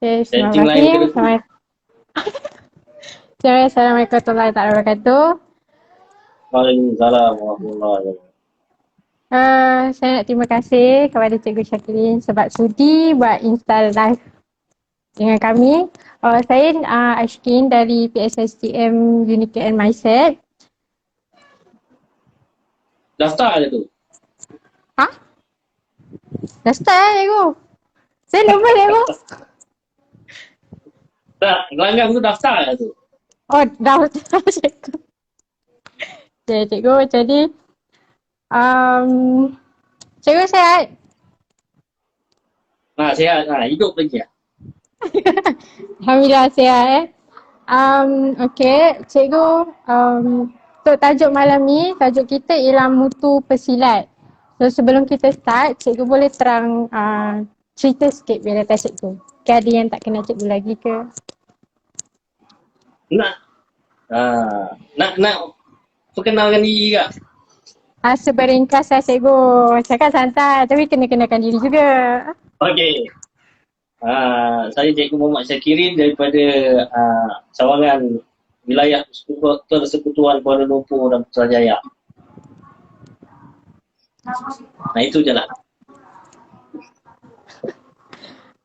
Okay, Setting lain ke depan. Assalamualaikum warahmatullahi wabarakatuh. Waalaikumsalam warahmatullahi wabarakatuh. Saya nak terima kasih kepada Cikgu Syakilin sebab sudi buat install live dengan kami. Saya Ashkin dari PSSTM Unity and Mindset. Daftar ada tu? Ha? Dah start Cikgu. Saya lupa Cikgu. Tak, gelanggang tu daftar ada tu? Oh, dah Cikgu. Okay, Cikgu. Jadi, Cikgu sihat? Sihat. Hidup lagi. Alhamdulillah sihat. Okay, Cikgu. Untuk tajuk malam ni, tajuk kita ialah mutu pesilat. So, sebelum kita start, Cikgu boleh terang cerita sikit bila atas Cikgu. Ke ada yang tak kenal Cikgu lagi ke? Nak perkenalkan diri ke? Seberingkas lah Cikgu. Cakap santai tapi kena kenalkan diri juga. Okey. Saya Cikgu Muhammad Syakirin daripada Sawangan, wilayah Persekutuan Kuala Lumpur dan Putrajaya. Itu je lah.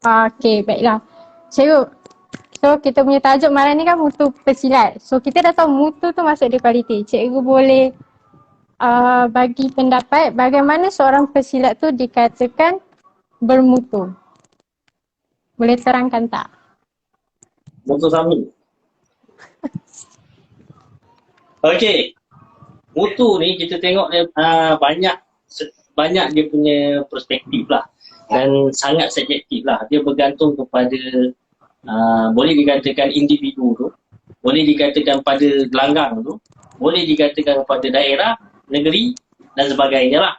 Okay, baiklah. Cikgu, so kita punya tajuk malam ni kan mutu pesilat. So kita dah tahu mutu tu maksud dia kualiti. Cikgu boleh bagi pendapat bagaimana seorang pesilat tu dikatakan bermutu. Boleh terangkan tak? Mutu Sami. Okey. Mutu ni kita tengok banyak dia punya perspektif lah. Dan sangat subjektif lah. Dia bergantung kepada boleh dikatakan individu tu, boleh dikatakan pada gelanggang tu, boleh dikatakan kepada daerah, negeri dan sebagainya lah.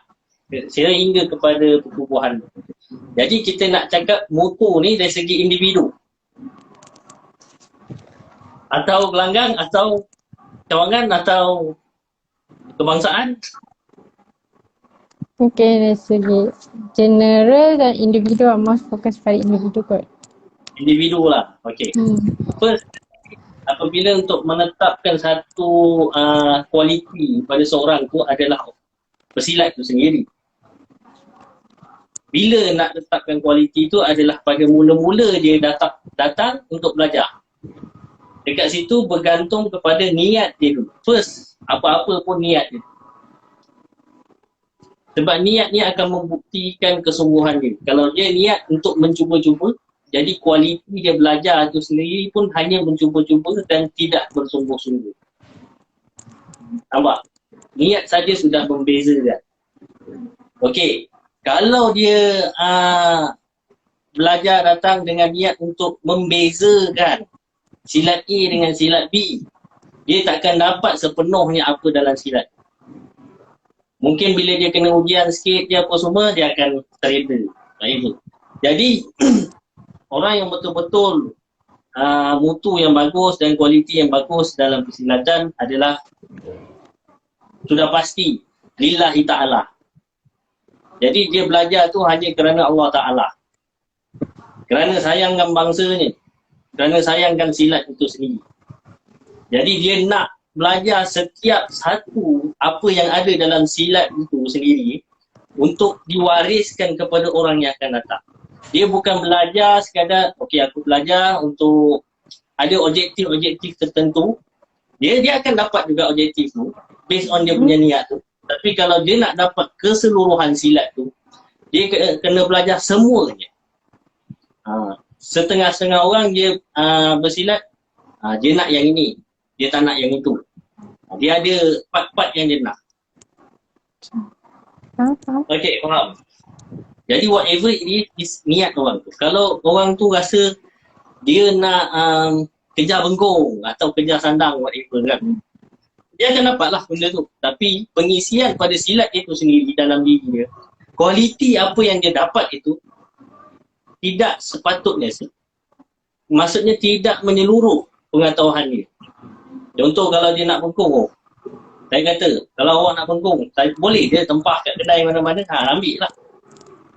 Sehingga kepada pertubuhan. Jadi kita nak cakap mutu ni dari segi individu. Atau gelanggang, atau cawangan, atau kebangsaan. Mungkin dari segi general dan individu, most fokus pada individu kot. Individu lah, okey. First, apabila untuk menetapkan satu kualiti pada seorang tu adalah pesilat tu sendiri. Bila nak tetapkan kualiti tu adalah pada mula-mula dia datang untuk belajar. Dekat situ bergantung kepada niat dia dulu. First, apa-apa pun niat dia. Sebab niat ni akan membuktikan kesungguhan dia. Kalau dia niat untuk mencuba-cuba, jadi kualiti dia belajar tu sendiri pun hanya mencuba-cuba dan tidak bersungguh-sungguh. Nampak? Niat saja sudah membezakan. Okey. Kalau dia belajar datang dengan niat untuk membezakan silat A dengan silat B, dia takkan dapat sepenuhnya apa dalam silat. Mungkin bila dia kena ujian sikit dia apa semua, dia akan terreda. Jadi orang yang betul-betul mutu yang bagus dan kualiti yang bagus dalam persilatan adalah sudah pasti lillahi ta'ala. Jadi dia belajar tu hanya kerana Allah Ta'ala. Kerana sayangkan bangsanya. Kerana sayangkan silat itu sendiri. Jadi dia nak belajar setiap satu apa yang ada dalam silat itu sendiri untuk diwariskan kepada orang yang akan datang. Dia bukan belajar sekadar, okey aku belajar untuk ada objektif-objektif tertentu. Dia akan dapat juga objektif tu based on dia punya niat tu. Tapi kalau dia nak dapat keseluruhan silat tu, dia kena belajar semuanya. Setengah-setengah orang dia bersilat, dia nak yang ini, dia tak nak yang itu. Dia ada part-part yang dia nak. Okay, faham? Jadi whatever it is niat orang tu. Kalau orang tu rasa dia nak kejar bengkong atau kejar sandang, whatever kan, dia akan dapatlah benda tu. Tapi pengisian pada silat itu sendiri dalam diri dia, kualiti apa yang dia dapat itu tidak sepatutnya, maksudnya tidak menyeluruh pengetahuan dia. Contoh kalau dia nak bengkong, saya kata kalau awak nak bengkong, boleh dia tempah kat kedai mana-mana, ambil lah.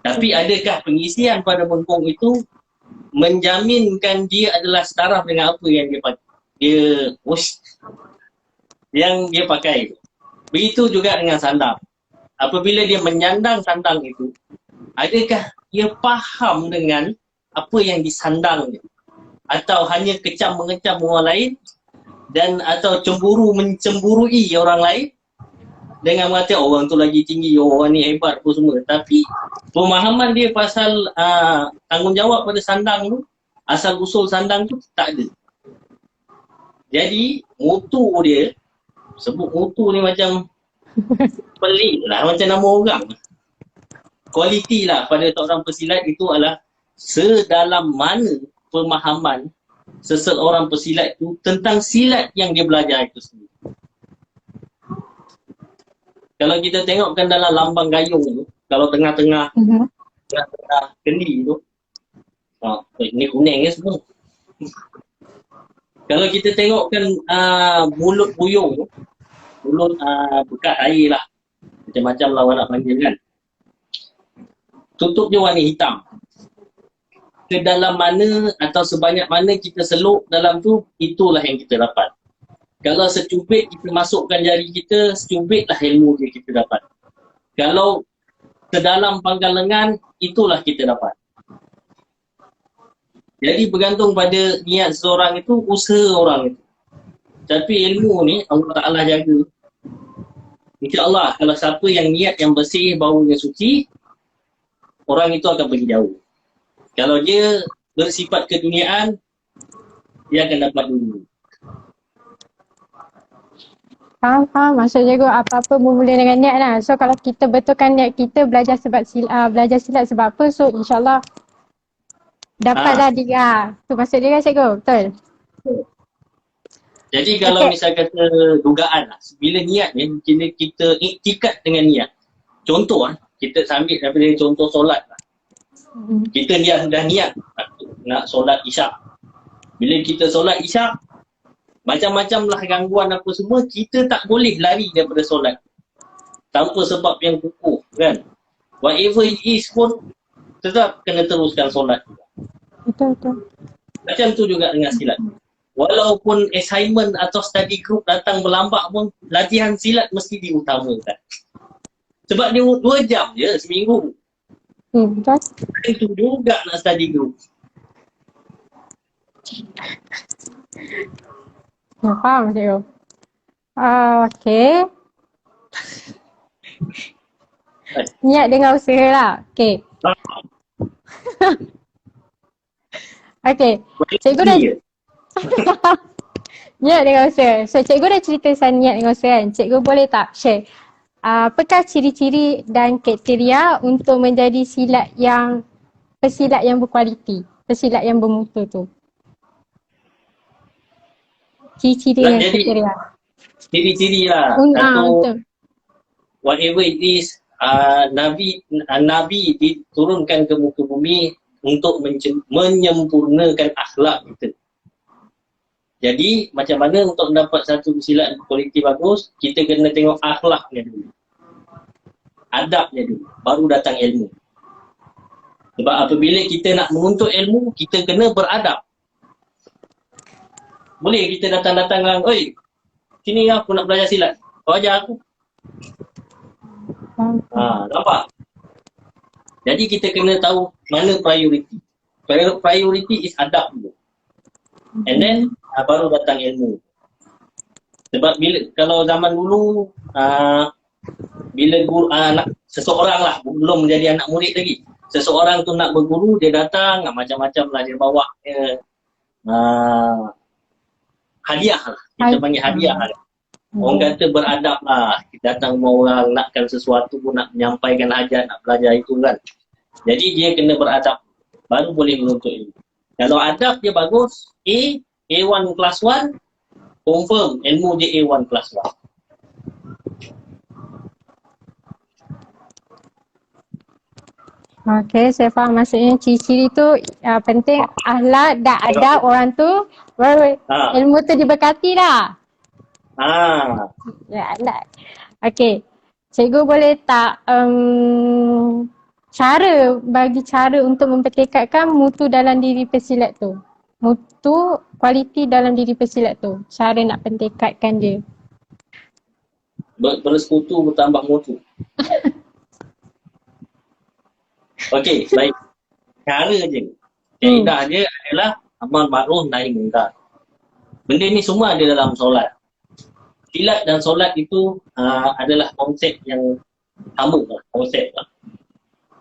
Tapi adakah pengisian pada bengkong itu menjaminkan dia adalah setaraf dengan apa yang dia pakai. Begitu juga dengan sandang. Apabila dia menyandang sandang itu, adakah dia faham dengan apa yang disandangnya? Atau hanya kecam mengecam orang lain dan atau cemburu mencemburui orang lain dengan mengatakan orang tu lagi tinggi, orang ni hebat apa semua. Tapi pemahaman dia pasal tanggungjawab pada sandang tu, asal usul sandang tu tak ada. Jadi mutu dia, sebut mutu ni macam pelik lah, macam nama orang. Kualiti lah pada seorang pesilat itu adalah sedalam mana pemahaman seseorang pesilat itu tentang silat yang dia belajar itu sendiri. Kalau kita tengokkan dalam lambang gayung tu, kalau tengah-tengah kendi tu, ini kuning ya semua. Kalau kita tengokkan mulut buyung tu, mulut bekas air lah, macam-macam lah orang nak panggil kan. Tutup dia warna hitam. Ke dalam mana atau sebanyak mana kita seluk dalam tu, itulah yang kita dapat. Kalau secubit kita masukkan jari kita, secubitlah ilmu yang kita dapat. Kalau sedalam pangkal lengan, itulah kita dapat. Jadi bergantung pada niat seorang itu, usaha orang itu. Tapi ilmu ni Allah Ta'ala jaga. InsyaAllah kalau siapa yang niat yang bersih, bau yang suci, orang itu akan pergi jauh. Kalau dia bersifat keduniaan, dia akan dapat dunia. Faham. Maksud cikgu apa-apa bermula dengan niat lah. So kalau kita betulkan niat kita belajar silat sebab apa, so insyaAllah dapatlah dia. Tu maksud dia kan cikgu, betul? Jadi kalau misal kata dugaan lah, bila niat ni, bila kita iktikad dengan niat. Contoh lah, kita ambil daripada contoh solat lah. Kita dah niat nak solat isyak. Bila kita solat isyak, macam-macam lah gangguan apa semua, kita tak boleh lari daripada solat tanpa sebab yang kukuh kan. Whatever it is pun tetap kena teruskan solat. Betul. Macam tu juga dengan silat. Walaupun assignment atau study group datang berlambak pun, latihan silat mesti diutamakan. Sebab dia 2 jam je seminggu. Betul. Itu juga nak study group. Ya, faham cikgu. Okay. Niat dengan usaha lah. Okay. Okay. Cikgu dah niat dengan usaha. So cikgu dah cerita pasal niat dengan usaha kan. Cikgu boleh tak share apakah ciri-ciri dan kriteria untuk menjadi pesilat yang berkualiti, pesilat yang bermutu tu? Ciri-ciri dan kriteria. Ciri-ciri lah. Betul. Whatever it is, Nabi diturunkan ke muka bumi untuk menyempurnakan akhlak kita. Jadi macam mana untuk mendapat satu silat kualiti bagus, kita kena tengok akhlaknya dulu. Adabnya dulu, baru datang ilmu. Sebab apabila kita nak menuntut ilmu, kita kena beradab. Boleh kita datang-datang dengan, oi, sini aku nak belajar silat. Kau ajar aku. Nampak? Jadi kita kena tahu mana priority. Priority is adab dulu. And then baru datang ilmu. Sebab kalau zaman dulu bila guru seseorang lah belum menjadi anak murid lagi. Seseorang tu nak berguru, dia datang macam-macam lah, dia bawa hadiah lah. Kita panggil hadiah lah. Orang kata beradab lah. Kita datang rumah orang nakkan sesuatu pun, nak menyampaikan hajat, nak belajar itu kan. Jadi dia kena beradab, baru boleh menuntut ilmu. Kalau adab dia bagus, A1 class 1, confirm ilmu dia A1 class 1. Okay, saya faham. Maksudnya ciri-ciri tu penting akhlak dan adab orang tu, baru ilmu tu diberkati dah. Ya, akhlak. Okay, cikgu boleh tak cara untuk mempertekadkan mutu dalam diri pesilat tu. Mutu, kualiti dalam diri pesilat tu. Cara nak pentekadkan dia. Bersekutu bertambah mutu. Okey, baik. Cara je. Kaedah dia adalah amal ma'ruf nahi munkar. Benda ni semua ada dalam solat. Silat dan solat itu adalah konsep yang sama lah, konsep lah.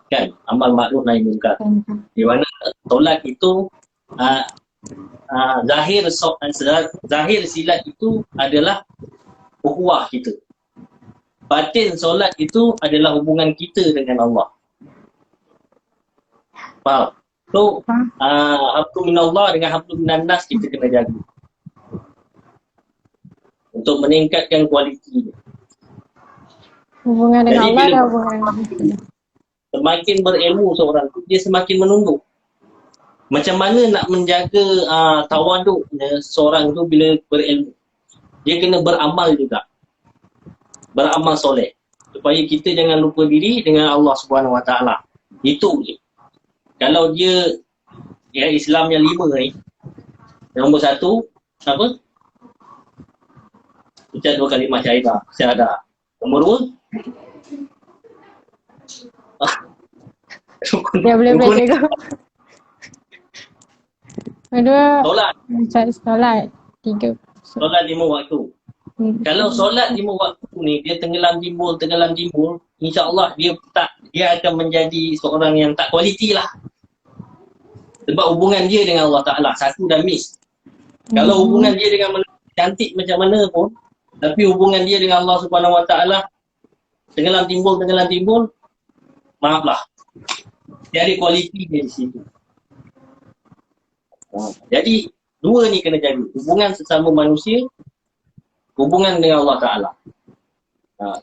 Kan, amal ma'ruf nahi munkar. Di mana solat itu zahir silat itu adalah ukhuwah kita. Batin solat itu adalah hubungan kita dengan Allah. Faham? So, hablum minallah dengan hablum minannas kita kena jaga. Untuk meningkatkan kualiti dia. Hubungan dengan Jadi, Allah bila dan hubungan dengan kita. semakin berilmu seorang tu, dia semakin menunduk. Macam mana nak menjaga tawaduknya seorang tu bila berilmu? Dia kena beramal juga. Beramal soleh. Supaya kita jangan lupa diri dengan Allah Subhanahu Wa Taala. Itu je. Kalau dia Islamnya 5 ni, nombor 1, apa? Ucap 2 kalimah syahadah. Nombor 2, Dia boleh cikgu. Kedua, solat. solat. 3. Solat 5 waktu. Kalau solat 5 waktu ni dia tenggelam timbul, insya-Allah dia akan menjadi seorang yang tak kualiti lah. Sebab hubungan dia dengan Allah Ta'ala satu dah miss. Kalau hubungan dia dengan cantik macam mana pun, tapi hubungan dia dengan Allah Subhanahu Wa Ta'ala tenggelam timbul, maaflah. Dia ada kualiti dia di situ. Jadi dua ni kena jaga. Hubungan sesama manusia, hubungan dengan Allah Ta'ala.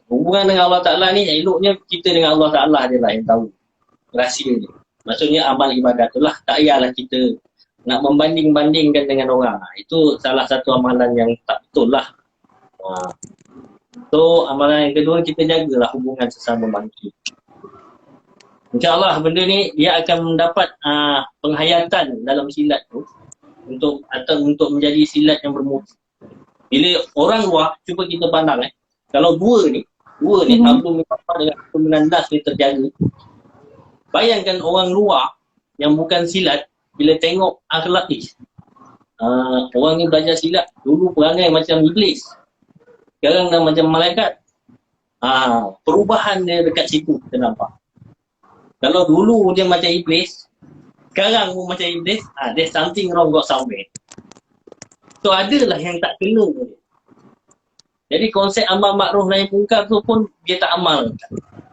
Hubungan dengan Allah Ta'ala ni eloknya kita dengan Allah Ta'ala je lah yang tahu rahsia dia. Maksudnya amal ibadat tu lah. Tak payahlah kita nak membanding-bandingkan dengan orang. Itu salah satu amalan yang tak betul lah. So amalan yang kedua, kita jagalah hubungan sesama manusia. InsyaAllah benda ni dia akan mendapat penghayatan dalam silat tu untuk menjadi silat yang bermutu. Bila orang luar, cuba kita pandang kalau dua ni hablum minallah dengan hablum minannas ni terjaga. Bayangkan orang luar yang bukan silat, bila tengok akhlak ni, orang ni belajar silat, dulu perangai macam iblis, sekarang dah macam malaikat. Perubahan dia dekat situ kita nampak. Kalau dulu dia macam iblis, sekarang pun macam iblis, there's something wrong got somewhere. So adalah yang tak kena. Jadi konsep amal makruf nahi munkar tu pun dia tak amal.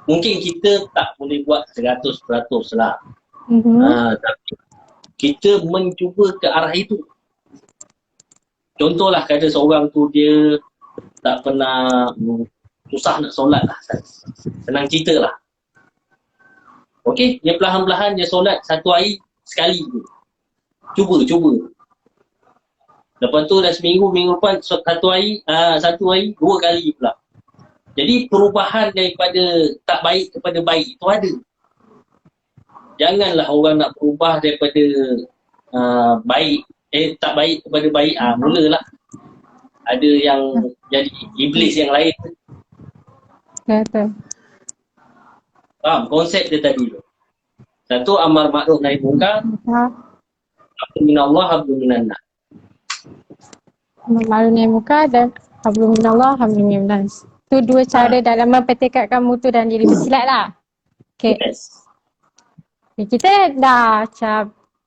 Mungkin kita tak boleh buat 100% lah. Tapi kita mencuba ke arah itu. Contohlah kata seorang tu dia tak pernah susah nak solat lah. Senang cerita lah. Okey, dia perlahan-lahan dia solat satu hari sekali. Cuba. Lepas tu dah seminggu, minggu depan satu hari 2 kali pula. Jadi perubahan daripada tak baik kepada baik itu ada. Janganlah orang nak berubah daripada tak baik kepada baik. Mulalah ada yang jadi iblis yang lain. Betul. Faham konsep dia tadi tu. Satu, amar makruf nahi munkar. Hablum minallah, hablum minannas. Amal ma'ruf nahi munkar dan hablum minallah, hablum minannas. Tu dua cara dalam mempertekadkan mutu dan diri bersilat lah. Okay. Yes. Kita dah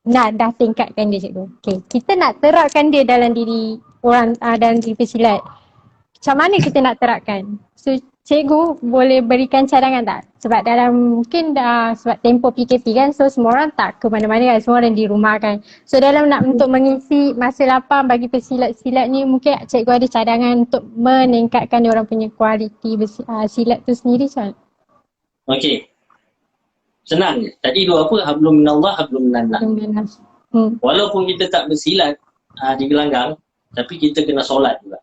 dah tingkatkan dia cikgu. Okay. Kita nak terapkan dia dalam diri orang, dalam diri bersilat. Macam mana kita nak terapkan? So cikgu boleh berikan cadangan tak? Sebab mungkin sebab tempoh PKP kan, so semua orang tak ke mana-mana kan, semua orang di rumah kan. So untuk mengisi masa lapang bagi pesilat-silat ni, mungkin cikgu ada cadangan untuk meningkatkan orang punya kualiti silat tu sendiri kan? Okey. Senang je. Tadi dua apa? Hablum minallah, hablum minannas. Walaupun kita tak bersilat di gelanggang, tapi kita kena solat juga.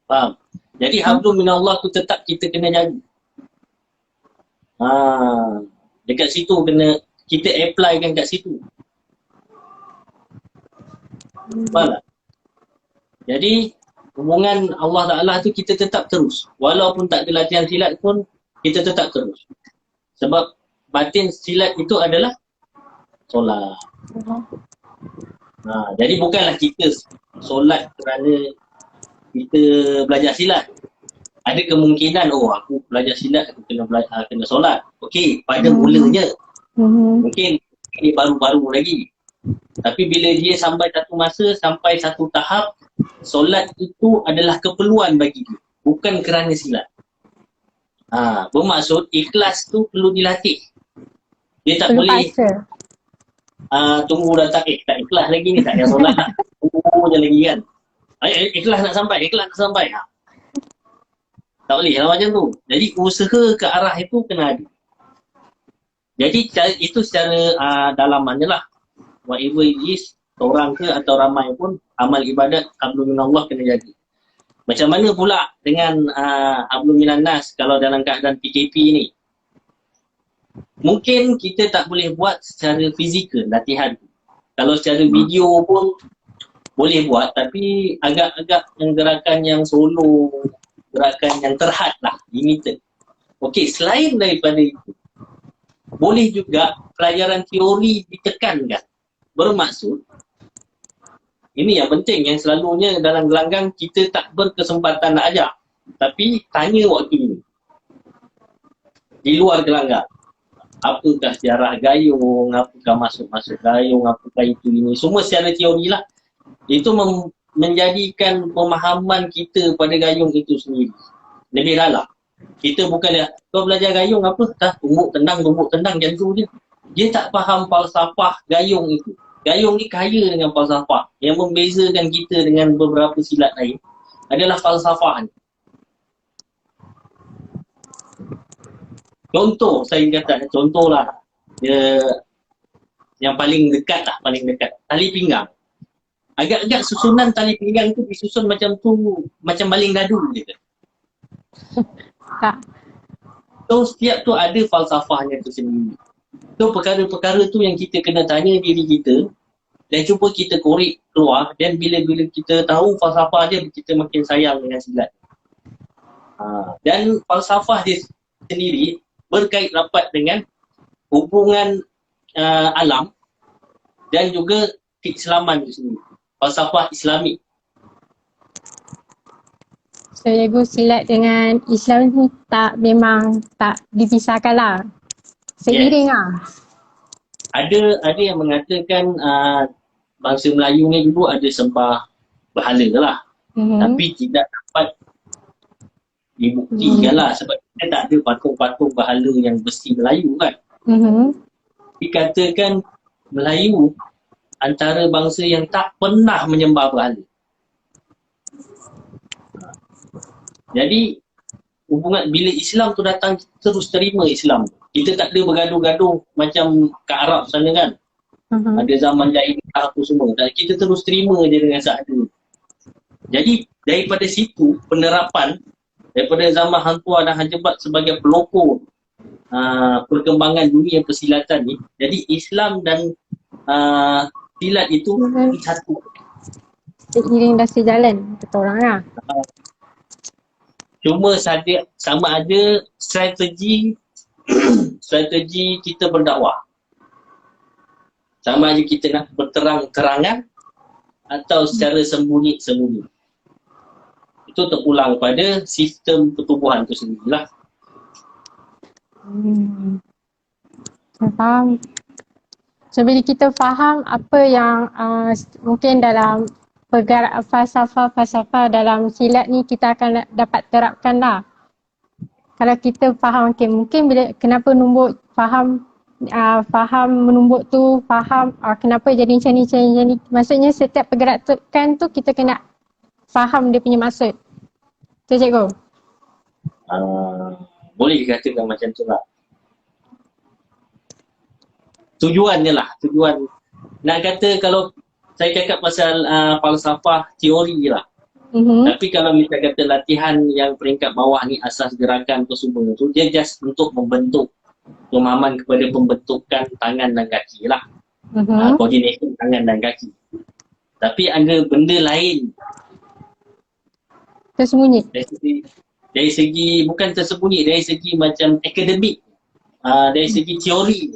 Faham? Jadi hablum minallah tu tetap kita kena jaga. Dekat situ kena kita apply kan kat situ. Faham tak? Jadi hubungan Allah Ta'ala tu kita tetap terus. Walaupun tak ada latihan silat pun, kita tetap terus. Sebab batin silat itu adalah solat. Jadi bukanlah kita solat kerana kita belajar silat. Ada kemungkinan, aku belajar silat, aku kena solat. Okey, pada mulanya. Mungkin ini baru-baru lagi. Tapi bila dia sampai satu masa, sampai satu tahap, solat itu adalah keperluan bagi dia. Bukan kerana silat. Bermaksud ikhlas tu perlu dilatih. Dia tak boleh tunggu datang, tak ikhlas lagi ni, tak payah solat lah. Tunggu je lagi kan. Ikhlas nak sampai. Tak boleh lah macam tu. Jadi usaha ke arah itu kena ada. Jadi itu secara dalamannya lah. Whatever it is, seorang ke atau ramai pun, amal ibadat hablum minallah kena jaga. Macam mana pula dengan hablum minan nas kalau dalam keadaan PKP ni? Mungkin kita tak boleh buat secara fizikal latihan. Kalau secara video pun boleh buat, tapi agak-agak gerakan yang solo, gerakan yang terhad lah, limited. Okey, selain daripada itu, boleh juga pelajaran teori ditekankan. Bermaksud, ini yang penting, yang selalunya dalam gelanggang kita tak berkesempatan nak ajar. Tapi tanya waktu ini. Di luar gelanggang. Apakah sejarah gayung, apakah masuk-masuk gayung, apakah itu ini. Semua secara teori lah. Itu menjadikan pemahaman kita pada gayung itu sendiri lebih dalam. Kita bukannya, kau belajar gayung apa? Tumbuk tendang macam tu je. Dia tak faham falsafah gayung itu. Gayung ni kaya dengan falsafah. Yang membezakan kita dengan beberapa silat lain adalah falsafah ni. Contoh, saya kata, contohlah yang paling dekat. Tali pinggang. Agak-agak susunan tali pinggang tu disusun macam baling dadu je. Tak. So setiap tu ada falsafahnya tu sendiri. So perkara-perkara tu yang kita kena tanya diri kita dan cuba kita korek keluar, dan bila kita tahu falsafah dia, kita makin sayang dengan silat. Dan falsafah dia sendiri berkait rapat dengan hubungan alam dan juga keislaman itu sendiri. Falsafah Islamik. So, cikgu, silat dengan Islam ni memang tak dipisahkan lah. Seiring lah. Ada yang mengatakan bangsa Melayu ni dulu ada sembah berhala lah. Tapi tidak dapat dibuktikan lah sebab kita tak ada patung-patung berhala yang besi Melayu kan. Dikatakan Melayu antara bangsa yang tak pernah menyembah berhala. Jadi hubungan bila Islam tu datang, terus terima Islam. Kita tak ada bergaduh-gaduh macam kat Arab sana kan. Ada zaman jahiliyah apa semua. Dan kita terus terima je dengan seadanya. Jadi daripada situ penerapan daripada zaman Hang Tuah dan Hang Jebat sebagai pelopor perkembangan dunia persilatan ni, jadi Islam dan silat itu satu. Seiring dah sejalan kata orang lah. Cuma sama ada strategi kita berdakwah. Sama ada kita nak berterang-terangan atau secara sembunyi-sembunyi. Itu terpulang pada sistem pertubuhan itu sendirilah. Saya faham. So bila kita faham apa yang mungkin dalam falsafah dalam silat ni kita akan dapat terapkan lah. Kalau kita faham, okay, mungkin bila kenapa numbuk faham menumbuk tu, faham kenapa jadi macam ni. Maksudnya setiap pergerakan tu kita kena faham dia punya maksud. Tu cikgu? Boleh dikatakan macam tu lah. Tujuannya lah, tujuan. Nak kata kalau saya cakap pasal falsafah teori lah. Tapi kalau kita kata latihan yang peringkat bawah ni, asas gerakan tu semua tu, dia just untuk membentuk pemahaman kepada pembentukan tangan dan kaki lah. Koordinasi tangan dan kaki. Tapi ada benda lain Tersembunyi. dari segi bukan tersembunyi, dari segi macam akademik, dari segi teori.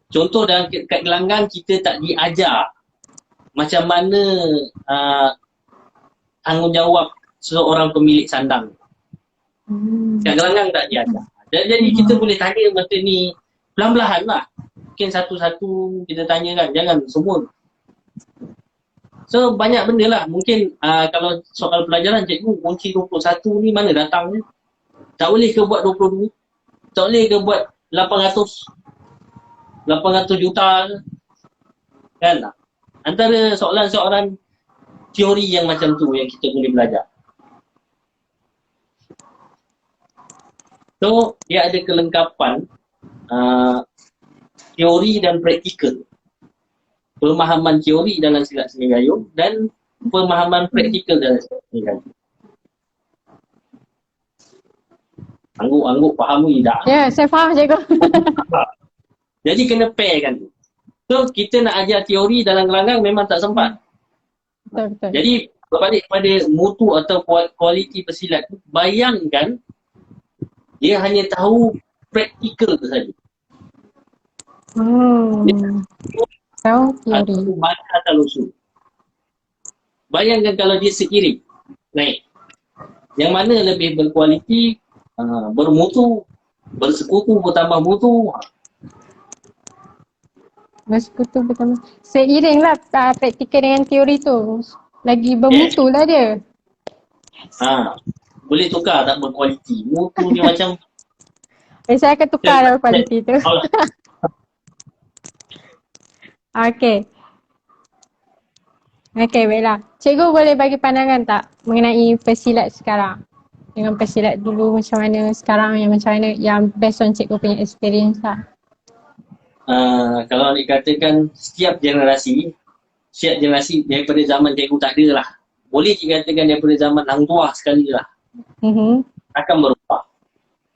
Contoh dalam kat gelanggang kita tak diajar macam mana tanggungjawab seorang pemilik sandang. Kat gelanggang tak diajar. Jadi kita boleh tanya masa ni pelan-pelan lah. Mungkin satu-satu kita tanyakan, jangan semua. So banyak benda lah. Mungkin kalau soal pelajaran, cikgu kunci 21 ni mana datangnya? Tak boleh ke buat 22? Tak boleh ke buat 800 juta ke? Kan tak? Antara soalan-soalan teori yang macam tu yang kita boleh belajar. So, dia ada kelengkapan teori dan praktikal. Pemahaman teori dalam silat seni gayung dan pemahaman praktikal dalam silat seni gayung. Angguk-angguk faham ni tak? Ya, saya faham cikgu. Jadi kena pair kan. So, kita nak ajar teori dalam gelanggang memang tak sempat. Betul. Jadi, berbalik kepada mutu atau kualiti pesilat tu, bayangkan dia hanya tahu praktikal tu saja. Tahu teori. Atau mana atau lusuh. Bayangkan kalau dia seiring naik. Yang mana lebih berkualiti, bermutu, bersekutu, bertambah mutu. Bersekutu betul. Seiring lah praktikal dengan teori tu. Lagi bermutu lah dia. Boleh tukar tak berkualiti. Mutu ni macam Saya akan tukar lah kualiti tu. Okey. Okey, baiklah. Cikgu boleh bagi pandangan tak mengenai pesilat sekarang? Dengan pesilat dulu macam mana, sekarang yang macam mana, yang based on cikgu punya experience lah. Kalau dikatakan setiap generasi daripada zaman cikgu tak ada lah. Boleh dikatakan daripada zaman hang tuah sekali lah. Akan berubah.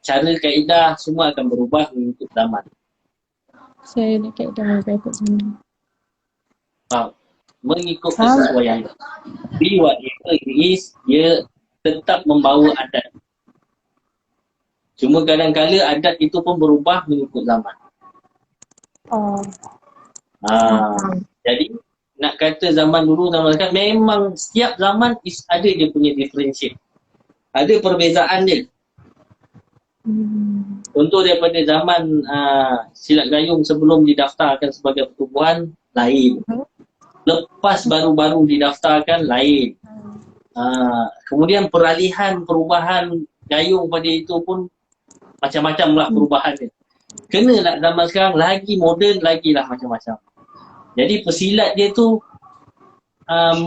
Cara kaedah semua akan berubah mengikut zaman. Saya nak kaedah mengikut zaman. Mengikut kesesuaian. Be what it is, dia tetap membawa adat. Cuma kadang-kadang adat itu pun berubah mengikut zaman. Jadi nak kata zaman dulu zaman sekarang, memang setiap zaman ada dia punya differentiate. Ada perbezaan dia. Contoh daripada zaman silat gayung sebelum didaftarkan sebagai pertubuhan, lain. Lepas baru-baru didaftarkan, lain. Kemudian peralihan perubahan gayung pada itu pun macam-macam lah perubahan dia. Kena nak zaman sekarang lagi moden, lagi lah macam-macam. Jadi pesilat dia tu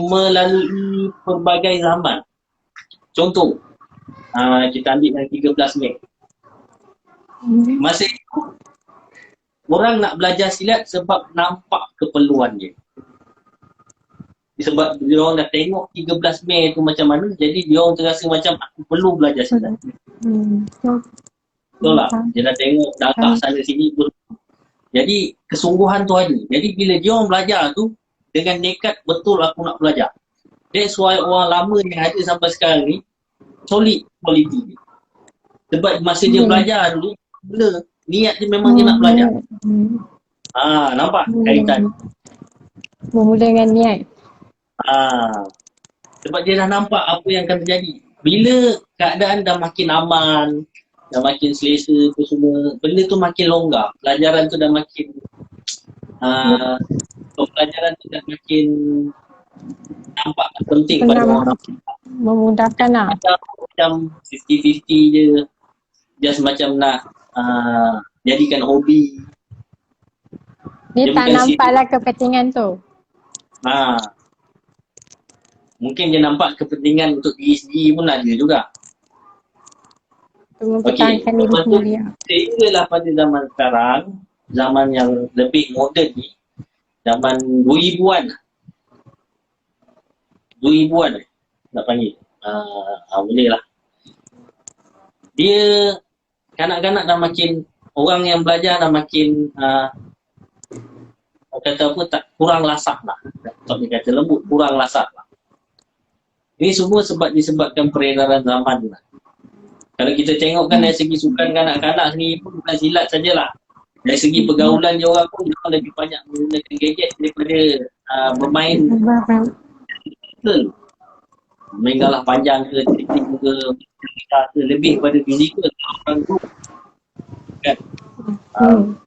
melalui pelbagai zaman. Contoh, kita ambil yang 13 Mei. Masa itu, orang nak belajar silat sebab nampak keperluan dia. Sebab dia orang dah tengok 13 Mei tu macam mana, jadi dia orang terasa macam aku perlu belajar silat. Betul lah. Dia dah tengok darah sana sini pun. Jadi kesungguhan tu ada. Jadi bila dia orang belajar tu dengan nekat betul aku nak belajar. That's why orang lama yang ada sampai sekarang ni solid quality dia. Sebab masa dia belajar dulu, niat dia memang dia nak belajar. Nampak kaitan. Bermula dengan niat. Sebab dia dah nampak apa yang akan terjadi. Bila keadaan dah makin aman, dah makin selesa tu semua, benda tu makin longgar. Pelajaran tu dah makin pelajaran tu dah makin nampak penting pada orang. Memudahkan lah. Macam 50-50 je. Just macam nak jadikan hobi. Dia tak nampaklah kepentingan tu. Mungkin dia nampak kepentingan untuk diri sendiri pun ada juga. Mempertahankan diri sendiri. Sehinggalah pada zaman sekarang, zaman yang lebih moden ni, zaman 2000-an. 2000-an nak panggil. Boleh lah. Dia kanak-kanak dah makin orang yang belajar dah makin kata apa, tak kurang lasak lah. Tak dia kata lembut, kurang lasak lah. Ini semua disebabkan peredaran zaman lah. Kalau kita tengok kan dari segi sukan kanak-kanak sendiri pun bukan silat sajalah. Dari segi pergaulan dia orang pun jauh lebih banyak menggunakan gadget daripada bermain betul. Main galah panjang ke, tricking ke, lebih pada fizikal. Orang tu kan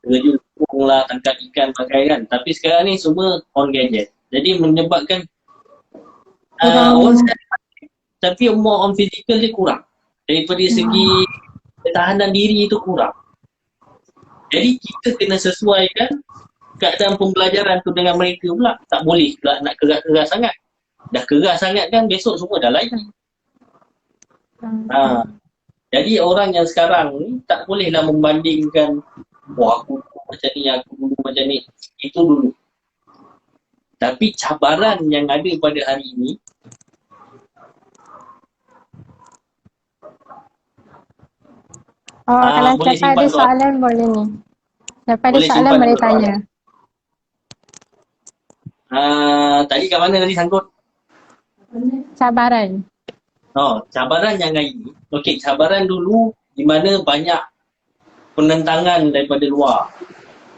terjun lah, tangkap ikan pakai kan. Tapi sekarang ni semua on gadget. Jadi menyebabkan orang sekarang, tapi more on fizikal dia kurang. Daripada segi ketahanan diri itu kurang. Jadi kita kena sesuaikan keadaan pembelajaran tu dengan mereka pula. Tak boleh pula nak keras-keras sangat. Dah keras sangat kan besok semua dah lain. Jadi orang yang sekarang ni tak bolehlah membandingkan aku macam ni, aku dulu macam ni. Itu dulu. Tapi cabaran yang ada pada hari ini kalau boleh siapa ada soalan boleh ni. Siapa ada soalan boleh tanya. Tadi kat mana tadi sangkut? Cabaran. Cabaran yang hari ini. Okey, cabaran dulu di mana banyak penentangan daripada luar.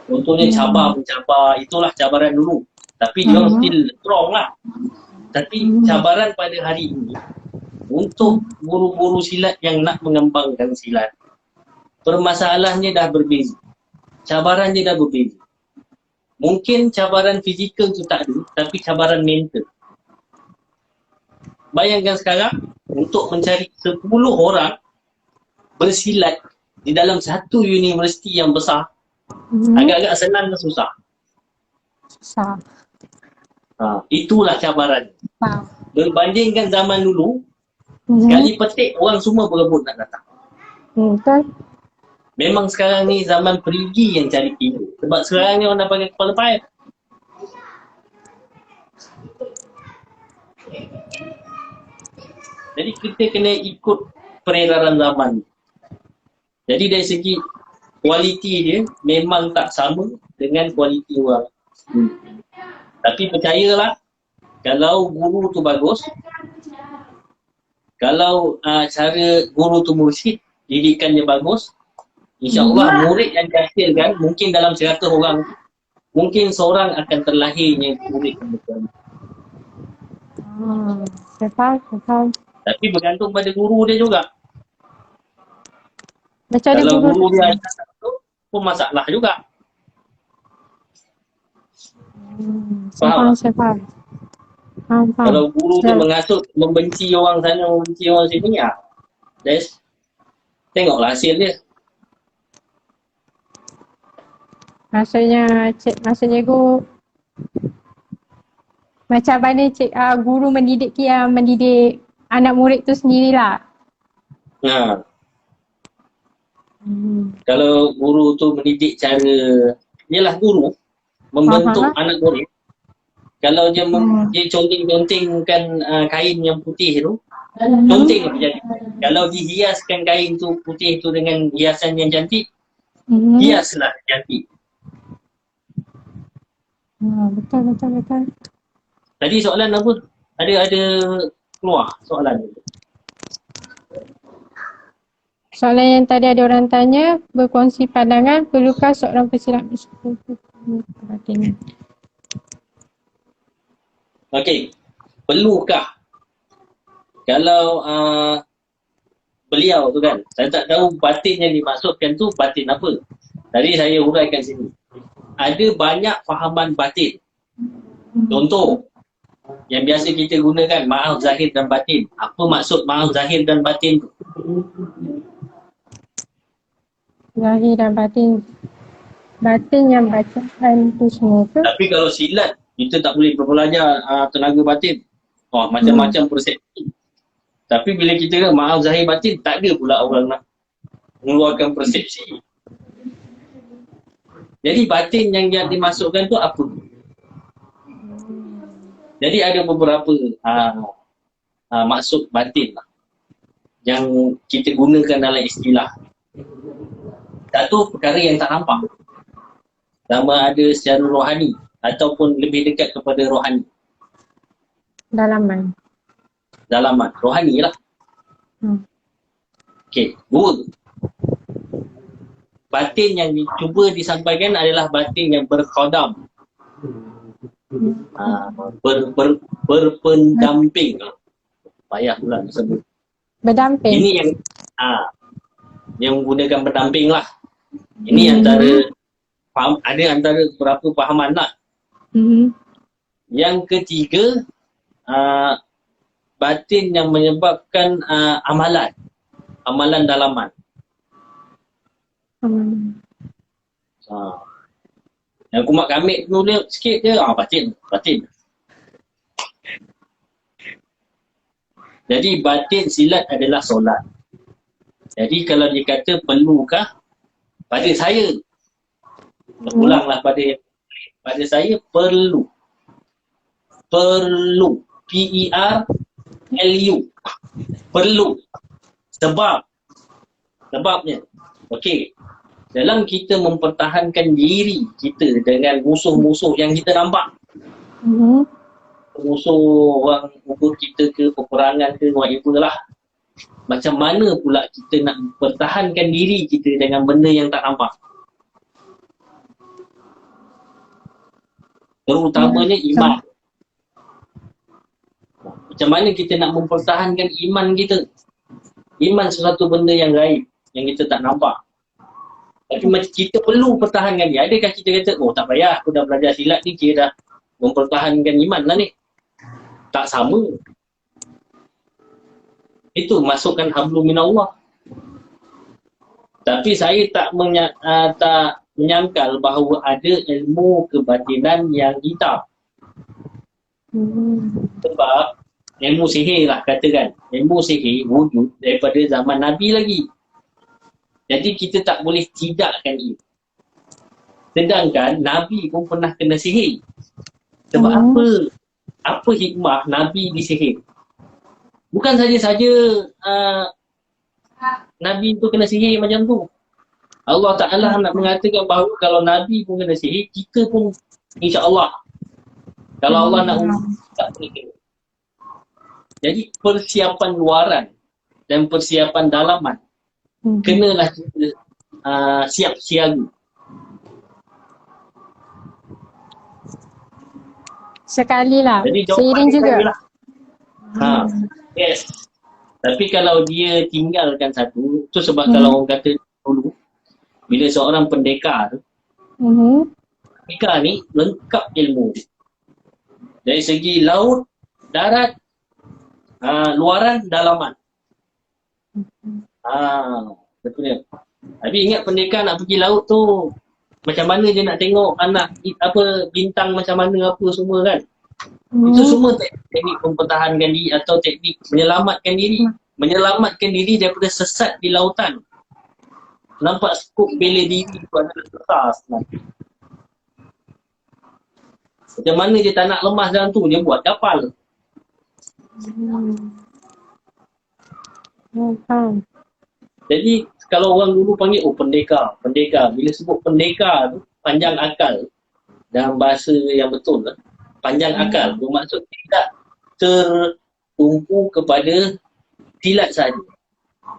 Contohnya cabar mencabar, itulah cabaran dulu. Tapi dia still strong lah. Tapi cabaran pada hari ini untuk guru-guru silat yang nak mengembangkan silat, permasalahannya dah berbeza. Cabarannya dah berbeza. Mungkin cabaran fizikal tu tak ada, tapi cabaran mental. Bayangkan sekarang, untuk mencari 10 orang bersilat di dalam satu universiti yang besar, agak-agak senang ke susah? Susah. Itulah cabaran. Berbandingkan zaman dulu, sekali petik orang semua berebut nak datang. Betul. Memang sekarang ni zaman perigi yang cari tidur. Sebab sekarang ni orang dah pakai kepala paip. Jadi kita kena ikut peredaran zaman. Jadi dari segi kualiti dia memang tak sama dengan kualiti orang. Tapi percayalah, kalau guru tu bagus, kalau cara guru tu mursyid, didikannya bagus, InsyaAllah murid yang dihasilkan mungkin dalam 100 orang, mungkin seorang akan terlahirnya murid yang betul. Faham. Tapi bergantung pada guru dia juga. Macam kalau guru dia ajar satu pun masalah juga. Faham. Kalau guru dia mengasut, membenci orang sana, membenci orang sini, tengoklah hasil dia. Maksudnya guru macam mana guru mendidik anak murid tu sendirilah. Kalau guru tu mendidik cara, ialah guru membentuk anak murid. Kalau dia conteng-contengkan kain yang putih tu, conteng apa jadi. Kalau dihiaskan kain tu putih tu dengan hiasan yang cantik, hiaslah cantik. Betul. Tadi soalan apa? Ada keluar soalan. Soalan yang tadi ada orang tanya, berkongsi pandangan, perlukah seorang pesilat perhatian? Okey, perlukah? Kalau beliau tu kan, saya tak tahu batin yang dimaksudkan tu batin apa. Tadi saya huraikan sini. Ada banyak fahaman batin. Contoh, yang biasa kita gunakan ma'af zahir dan batin. Apa maksud ma'af zahir dan batin tu? Zahir dan batin. Batin yang bacaan tu semua tu. Tapi kalau silat, kita tak boleh belajar tenaga batin. Macam-macam persepsi. Tapi bila kita kata ma'af zahir batin, tak ada pula orang nak mengeluarkan persepsi. Jadi batin yang dimasukkan tu apa? Jadi ada beberapa maksud batin lah yang kita gunakan dalam istilah. Satu perkara yang tak nampak. Sama ada secara rohani ataupun lebih dekat kepada rohani. Dalaman. Dalaman. Rohani lah. Okey. Dua. Batin yang cuba disampaikan adalah batin yang berkhodam. Berpendamping. Payah pula sebut. Berdamping. Ini yang menggunakan pendamping lah. Ini antara faham, ada antara beberapa fahaman lah. Yang ketiga, batin yang menyebabkan amalan dalaman. Yang kumat kamik nulis sikit je, batin. Jadi batin silat adalah solat. Jadi kalau dia kata perlukah pada saya, ulanglah pada saya perlu. P-E-R-L-U. Perlu. Sebabnya. Okey. Dalam kita mempertahankan diri kita dengan musuh-musuh yang kita nampak. Musuh orang umur kita ke, peperangan ke, whatever lah. Macam mana pula kita nak pertahankan diri kita dengan benda yang tak nampak? Terutamanya iman. Macam mana kita nak mempertahankan iman kita? Iman sesuatu benda yang gaib, yang kita tak nampak. Tapi macam kita perlu pertahankan dia. Adakah kita kata, oh tak payah, aku dah belajar silat ni, kira dah mempertahankan iman lah ni. Tak sama. Itu masukkan hablum minallah. Tapi saya tak menyangkal bahawa ada ilmu kebatinan yang hitam. Sebab ilmu sihir lah katakan. Ilmu sihir wujud daripada zaman Nabi lagi. Jadi kita tak boleh tidakkan ia. Sedangkan Nabi pun pernah kena sihir. Sebab apa? Apa hikmah Nabi disihir? Bukan saja-saja Nabi tu kena sihir macam tu. Allah Ta'ala nak mengatakan bahawa kalau Nabi pun kena sihir, kita pun insya-Allah. Kalau Allah nak tak boleh kena. Jadi persiapan luaran dan persiapan dalaman kenalah kita siap siaga. Sekali lah. Jadi Seiring juga. Lah. Yes. Tapi kalau dia tinggalkan satu, tu sebab kalau orang kata dulu, bila seorang pendekar, pendekar ni lengkap ilmu. Dari segi laut, darat, luaran, dalaman. Betul. Tapi ingat pendekar nak pergi laut tu, macam mana dia nak tengok anak bintang macam mana apa semua kan. Itu semua teknik mempertahankan diri atau teknik menyelamatkan diri. Menyelamatkan diri daripada sesat di lautan. Nampak skop bela diri tu adalah besar sebenarnya. Macam mana dia tak nak lemas dalam tu, dia buat kapal. Jadi kalau orang dulu panggil, pendekar. Bila sebut pendekar tu, panjang akal. Dalam bahasa yang betul lah. Panjang akal bermaksud tidak tertumpu kepada silat saja.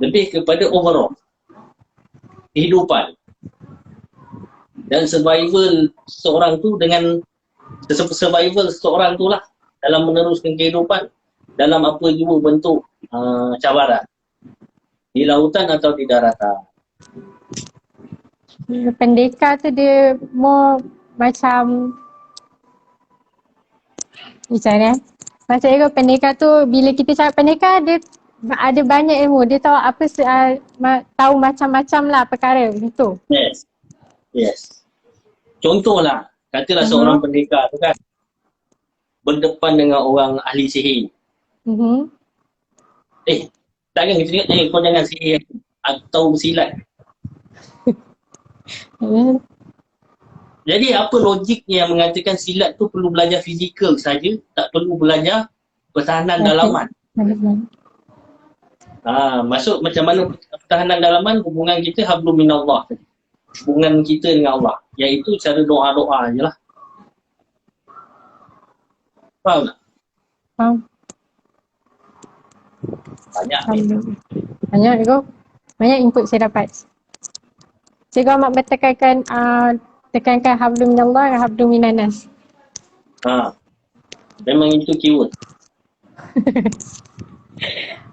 Lebih kepada overall kehidupan. Dan survival seorang tu dengan survival seorang tu lah dalam meneruskan kehidupan dalam apa jua bentuk cabaran. Di lautan atau di daratan. Pendekar tu dia more macam misalnya macam itu pendekar tu, bila kita cakap pendekar, dia ada banyak ilmu. Dia tahu tahu macam-macam lah perkara gitu. Yes. Contohlah, katalah seorang pendekar tu kan berdepan dengan orang ahli sihir. Takkan kita cakap, kau jangan sihir atau silat. Jadi apa logiknya yang mengatakan silat tu perlu belajar fizikal saja, tak perlu belajar pertahanan dalaman? Masuk macam mana pertahanan dalaman, hubungan kita hablum minallah. hubungan kita dengan Allah. Iaitu cara doa-doa je lah. Faham tak? Faham? Banyak ni. Alhamdulillah. Banyak Cikgu. Banyak input saya dapat. Cikgu amat bertekankan tekankan hablum minallah dan hablum minanas. Memang itu keyword.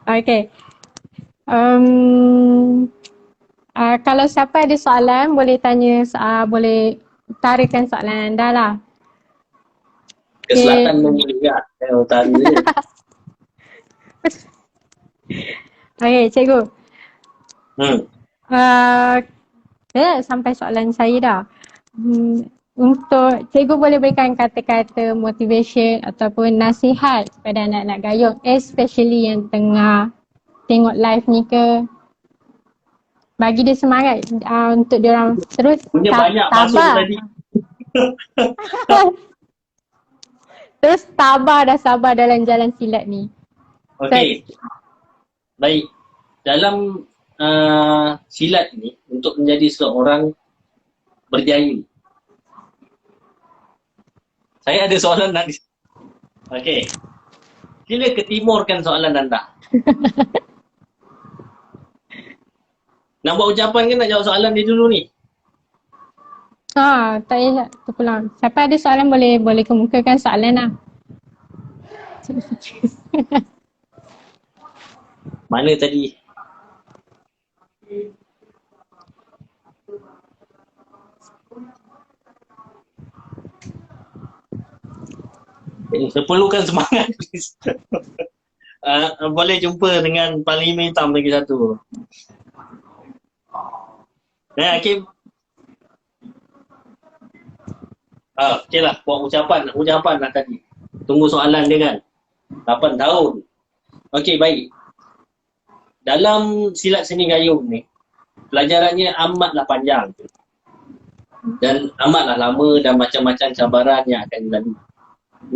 Okay. Kalau siapa ada soalan boleh tanya, boleh utarakan soalan anda lah. Ke selatan memilih kan. Utara je. Okay, cikgu. Hmm. Sampai soalan saya dah. Untuk cikgu boleh berikan kata-kata motivation ataupun nasihat kepada anak-anak Gayung, especially yang tengah tengok live ni ke, bagi dia semangat untuk dia orang terus Punya banyak masuk sabar. tadi. Terus sabar dalam jalan silat ni. Okey. Baik. Dalam silat ni, untuk menjadi seorang berjaya, saya ada soalan nak okey. Sila ketimurkan soalan anda. Nak buat ucapan ke nak jawab soalan dia dulu ni? Tak payah terpulang. Siapa ada soalan boleh kemukakan soalan lah. Mana tadi? Saya perlukan semangat. Boleh jumpa dengan Parlimen Hitam lagi satu. Hakim. Okey lah, buat ucapan lah tadi. Tunggu soalan dia kan. 8 tahun. Okey, baik. Dalam silat seni gayung ni, pelajarannya amatlah panjang. Dan amatlah lama dan macam-macam cabaran yang akan dilalui.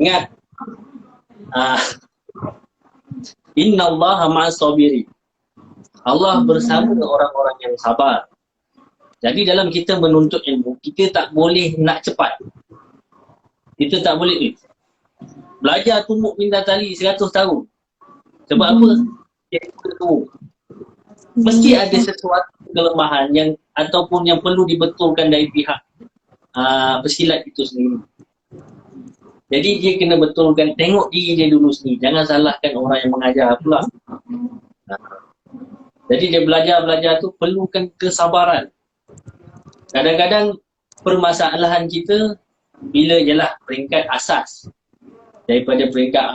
Ingat, innallaha ma'as sabirin. Allah bersama orang-orang yang sabar. Jadi dalam kita menuntut ilmu, kita tak boleh nak cepat. Kita tak boleh belajar tumbuk pindah tali 100 tahun. Sebab apa? Mesti ada sesuatu kelemahan yang ataupun yang perlu dibetulkan dari pihak pesilat itu sendiri. Jadi dia kena betulkan, tengok diri dia dulu sendiri. Jangan salahkan orang yang mengajar pula. Jadi dia belajar tu perlukan kesabaran. Kadang-kadang permasalahan kita bila jelah peringkat asas. Daripada peringkat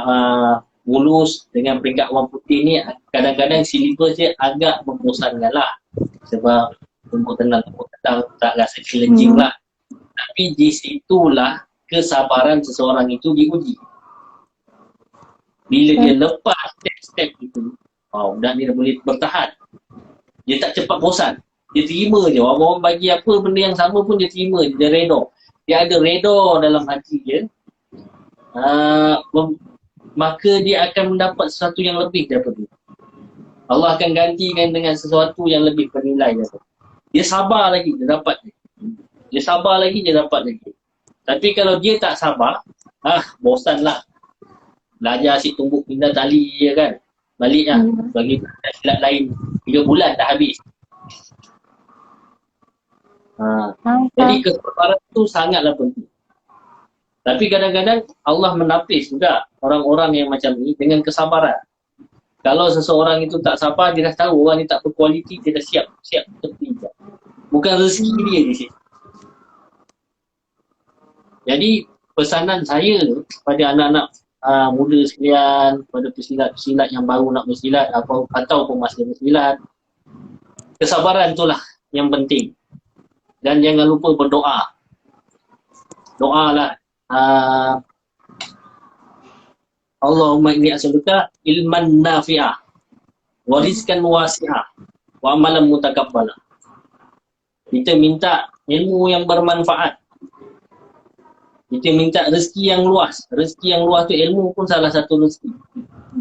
mulus dengan peringkat orang putih ni, kadang-kadang silibus dia agak membosankan lah. Sebab tumpuk tenang, tak rasa challenging lah. Tapi di situlah kesabaran seseorang itu diuji. Bila dia lepas step-step itu, dah dia boleh bertahan. Dia tak cepat bosan. Dia terima je. Orang-orang bagi apa benda yang sama pun dia terima je. Dia redha. Dia ada redha dalam hati dia. Maka dia akan mendapat sesuatu yang lebih daripada itu. Allah akan gantikan dengan sesuatu yang lebih bernilai daripada. Dia sabar lagi, dia dapat. Dia sabar lagi, dia dapat lagi. Tapi kalau dia tak sabar, bosanlah. Belajar asyik tumbuk pindah tali je kan. Balik lah. Bagi silat lain 3 bulan dah habis. Jadi kesabaran tu sangatlah penting. Tapi kadang-kadang Allah menapis juga orang-orang yang macam ni dengan kesabaran. Kalau seseorang itu tak sabar, dia dah tahu orang ni tak berkualiti, dia dah siap tepi. Bukan rezeki dia di situ. Jadi pesanan saya kepada anak-anak muda sekalian, kepada pesilat-pesilat yang baru nak bersilat ataupun masih bersilat, kesabaran itulah yang penting. Dan jangan lupa berdoa. Doalah. Allahumma inni as'aluka ilman nafi'ah wa rizqan wasi'ah wa amalan mutakabbala. Kita minta ilmu yang bermanfaat. Kita minta rezeki yang luas. Rezeki yang luas tu ilmu pun salah satu rezeki.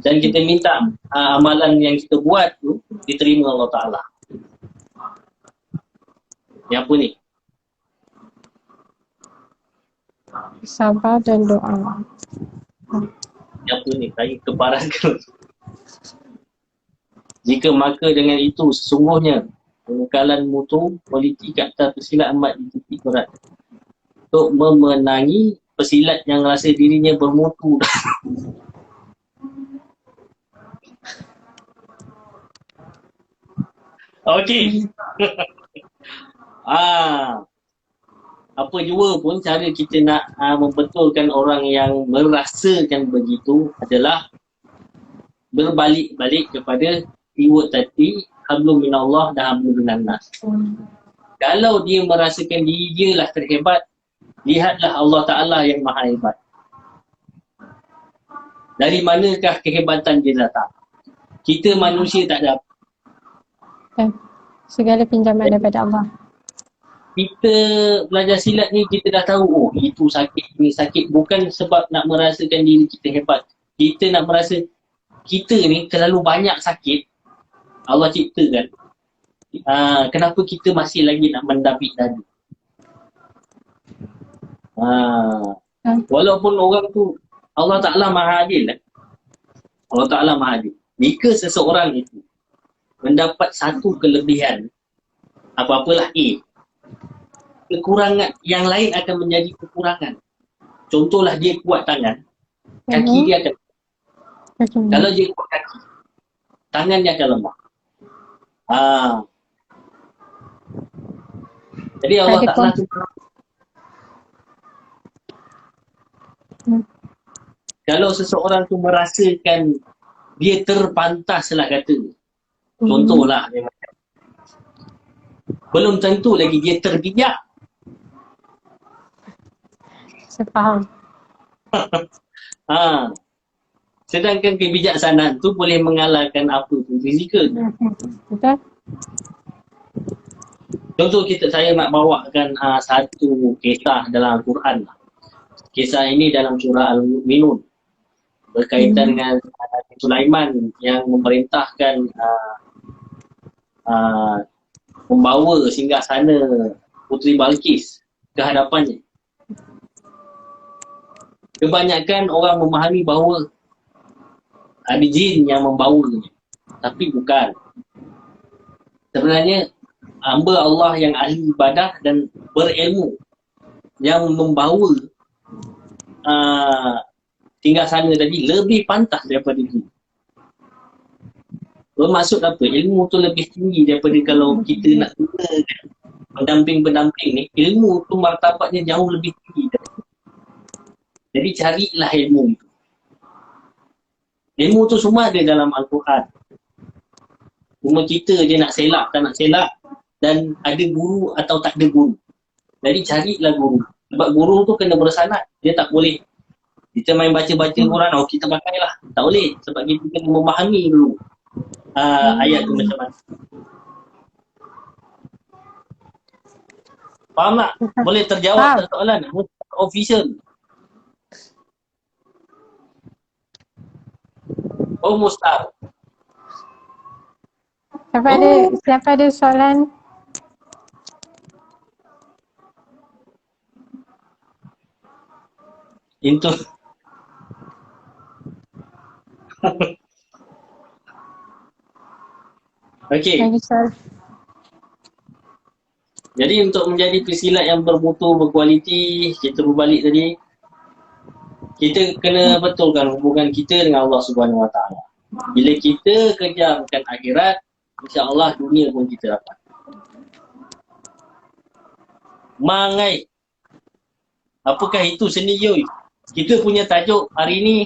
Dan kita minta amalan yang kita buat tu diterima Allah Ta'ala. Yang apa ni? Sabar dan doa. Yang apa ni? Saya keparakan. Jika maka dengan itu sesungguhnya pengekalan mutu kualiti kata pesilat amat dititik berat untuk memenangi pesilat yang rasa dirinya bermutu. Okey. Apa jua pun cara kita nak membetulkan orang yang merasakan begitu adalah berbalik-balik kepada keyword tadi, hablum minallah dan hablum minannas. Kalau dia merasakan diri dia lah terhebat, lihatlah Allah Ta'ala yang maha hebat. Dari manakah kehebatan dia datang? Kita manusia tak ada. Segala pinjaman daripada Allah. Kita belajar silat ni, kita dah tahu, oh itu sakit, ini sakit. Bukan sebab nak merasakan diri kita hebat. Kita nak merasa, kita ni terlalu banyak sakit Allah ciptakan. Kenapa kita masih lagi nak mendapik dadu? Walaupun orang tu, Allah Ta'ala maha adil. Allah Ta'ala maha adil. Jika seseorang itu mendapat satu kelebihan, apa-apalah A, kekurangan yang lain akan menjadi kekurangan. Contohlah dia kuat tangan, kaki dia akan. Kalau dia kuat kaki, tangannya akan lemah. Jadi Allah Ta'ala tu, kalau seseorang tu merasakan dia terpantas lah kata, contohlah belum tentu lagi dia terbijak. Saya faham. Sedangkan kebijaksanaan tu boleh mengalahkan apa tu fizikal. Betul? Contoh saya nak bawakan satu kisah dalam Al-Quran. Kisah ini dalam surah Al-Mu'minun. Berkaitan dengan Nabi Sulaiman yang memerintahkan membawa singgasana Puteri Balqis ke hadapannya. Kebanyakan orang memahami bahawa ada jin yang membawanya. Tapi bukan. Sebenarnya hamba Allah yang ahli ibadah dan berilmu yang membawa singgasana tadi lebih pantas daripada jin. Bermaksud apa? Ilmu tu lebih tinggi daripada kalau kita nak gunakan pendamping-pendamping ni. Ilmu tu martabatnya jauh lebih tinggi. Jadi carilah ilmu itu. Ilmu tu semua ada dalam Al-Quran. Cuma kita je nak selak, tak nak selak. Dan ada guru atau tak ada guru. Jadi carilah guru. Sebab guru tu kena bersanad. Dia tak boleh kita main baca-baca Quran, kita pakailah. Tak boleh. Sebab kita kena memahami dulu ayat tu macam mana. Faham tak? Boleh terjawab tak soalan? Official. Oh, Mustar. Siapa ada soalan? Itu. Okey. Jadi untuk menjadi pesilat yang bermutu, berkualiti, kita berbalik tadi, kita kena betulkan hubungan kita dengan Allah Subhanahu Wa Taala. Bila kita kejarkan akhirat, insya-Allah dunia pun kita dapat. Mangai. Apakah itu seni Yoy? Kita punya tajuk hari ni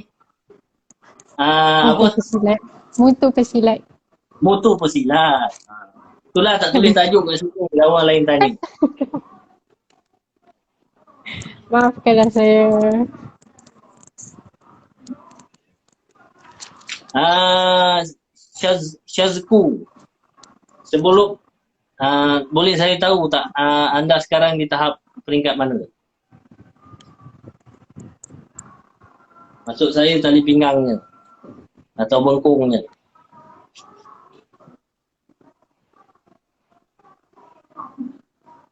apa? Pesilat. Mutu pesilat. Mutu pesilat. Itulah tak tulis tajuk kat situ, lawan lain tanya. Maafkanlah saya. Syazku. Sebelum boleh saya tahu tak anda sekarang di tahap peringkat mana? Maksud saya tali pinggangnya atau bengkungnya.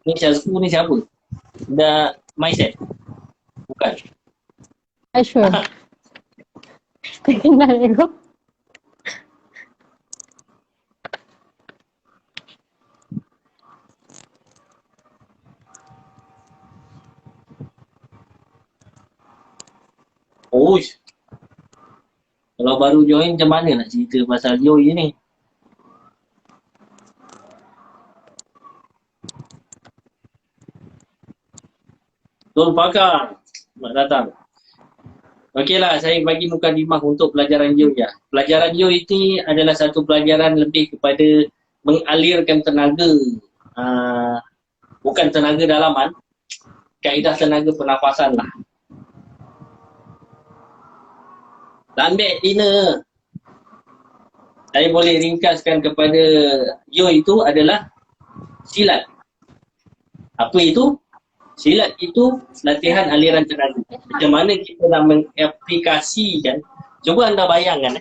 Ni Syazku ni siapa? Dah mindset? Bukan. Sure. Tak kenal aku. Oh, kalau baru join macam mana nak cerita pasal Yoi ni? Tol Pakar, selamat datang. Okeylah, saya bagi mukadimah untuk pelajaran Yoi ya. Pelajaran Yoi ini adalah satu pelajaran lebih kepada mengalirkan tenaga, bukan tenaga dalaman, kaedah tenaga pernafasan lah. Lambek dinner, saya boleh ringkaskan kepada Yoi itu adalah silat. Apa itu? Silat itu latihan aliran tenaga. Macam mana kita nak mengaplikasikan, cuba anda bayangkan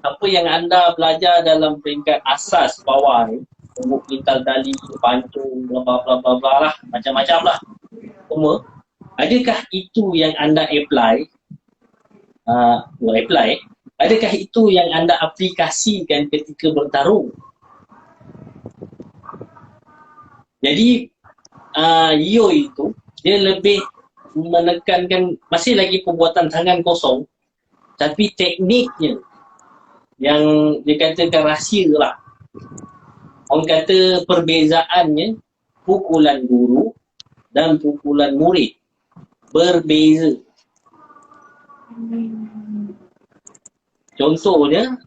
apa yang anda belajar dalam peringkat asas bawah ni, tumbuk pintal tali, pancung, bla bla bla bla bla lah, macam-macam lah. Semua, adakah itu yang anda apply? Adakah itu yang anda aplikasikan ketika bertarung? Jadi Yoi itu dia lebih menekankan masih lagi perbuatan tangan kosong, tapi tekniknya yang dikatakan rahsia lah. Orang kata perbezaannya pukulan guru dan pukulan murid berbeza. Contohnya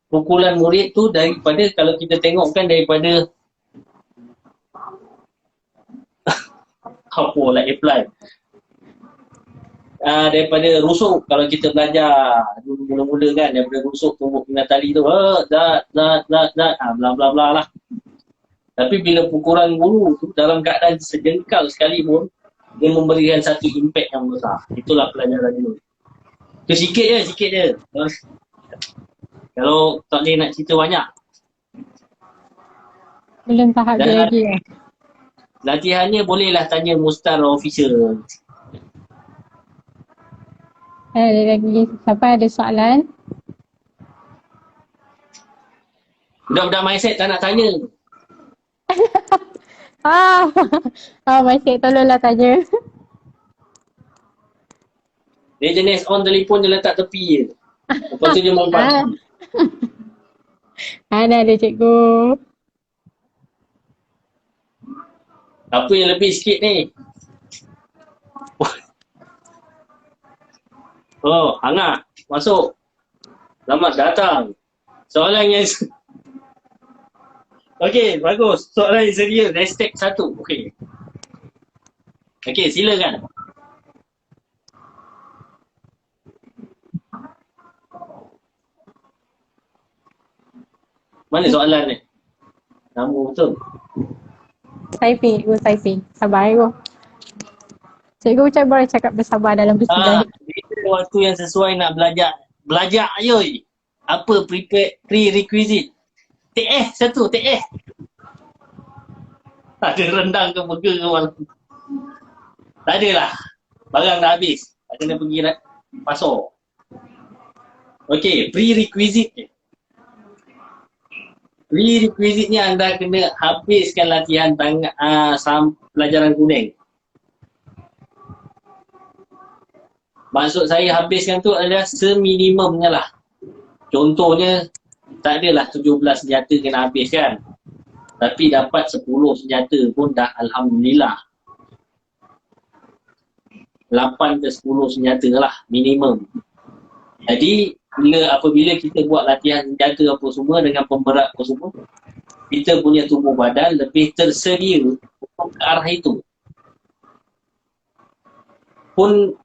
pukulan murid tu daripada, kalau kita tengok kan daripada apa lah apply, daripada rusuk. Kalau kita belajar dulu mula-mula kan, daripada rusuk tumbuk pindah tali tu bla bla bla lah. Tapi bila pukulan guru tu dalam keadaan sejengkal sekalipun, dia memberikan satu impact yang besar. Itulah pelajaran dulu. Itu sikit je. Kalau tak boleh nak cerita banyak. Belum tahap dia lagi ya. Latihannya bolehlah tanya Mustar official. Ada lagi, siapa ada soalan? Budak-budak mindset tak nak tanya. Masih tolonglah tanya. Dia jenis on telefon dia letak tepi je. Lepas tu dia mempan. Ada cikgu. Apa yang lebih sikit ni? Oh, hangat. Masuk. Selamat datang. Soalan yang... Okey, bagus. Soalan yang serius. Hashtag 1. Okey. Okey, silakan. Mana soalan ni? Nama betul. Typing, cikgu typing. Sabar cikgu. Cikgu macam boleh cakap bersabar dalam bersidang. Waktu yang sesuai nak belajar. Belajar Yoi. Apa prerequisite? TF satu, TF. Ada rendang ke burger ke malam. Tak adalah. Barang dah habis. Tak kena pergi pasar. Okey, prerequisite je. Prerequisite-nya anda kena habiskan latihan pelajaran kuning. Maksud saya habiskan tu adalah seminimumnya lah. Contohnya, tak adalah 17 senjata kena habiskan. Tapi dapat 10 senjata pun dah Alhamdulillah. 8 ke 10 senjata lah minimum. Jadi, apabila kita buat latihan senjata apa semua dengan pemberat apa semua, kita punya tubuh badan lebih tersedia untuk ke arah itu. Pun